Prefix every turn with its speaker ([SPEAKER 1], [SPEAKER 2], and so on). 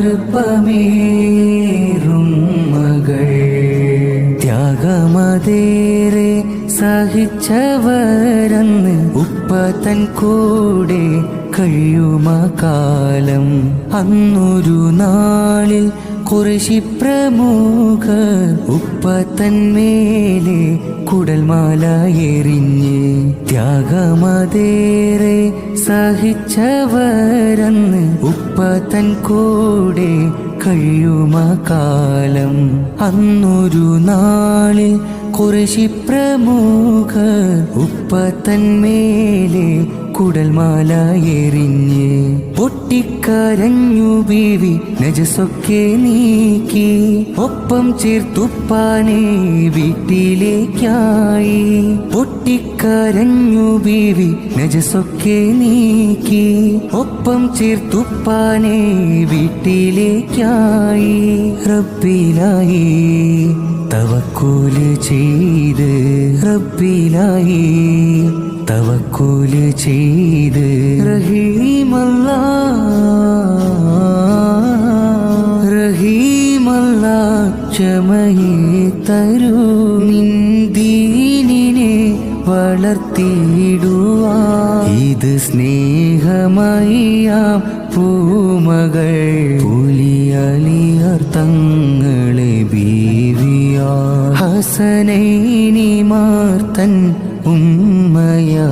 [SPEAKER 1] അടുപ്പമേറും മകൾ ത്യാഗമതേറെ സഹിച്ചവരന്ന് ഉപ്പ തൻ കൂടെ കഴിയുമാ കാലം. അന്നൊരു നാളിൽ ഖുറൈശി പ്രമുഖർ ഉപ്പ തന്മേലെ കുടൽമാല എറിഞ്ഞ് ത്യാഗമതേറെ സഹിച്ചവരന്ന് ഉപ്പ തൻ കൂടെ കഴിയുമാ കാലം. അന്നൊരു നാളിൽ ഖുറൈശി പ്രമുഖർ ഉപ്പ തന്മേലെ കുടൽമാല എറിഞ്ഞ് പൊട്ടിക്കരഞ്ഞു ബീവി നജസൊക്കെ നീക്കി ഒപ്പം ചേർത്തുപ്പാനെ വീട്ടിലേക്കായി. പൊട്ടിക്കരഞ്ഞു ബീവി നജസൊക്കെ നീക്കി ഒപ്പം ചേർത്തുപ്പാനെ വീട്ടിലേക്കായി. റബ്ബിലായി തവക്കുല് ചെയ്ത് റബ്ബിലായി തവക്കുല് ചെയ്ത് റഹീമല്ലാ റഹീമല്ലാ ക്ഷമയെ തരൂ നിൻ ദീനിനെ വളർത്തിയിടുവാ. ഇത് സ്നേഹമയ്യാം പൂമകൾ പുലിയലിയർ തങ്ങളെ ബീവിയാ ഹസനൈനി മാർത്തൻ ഉമ്മയാ.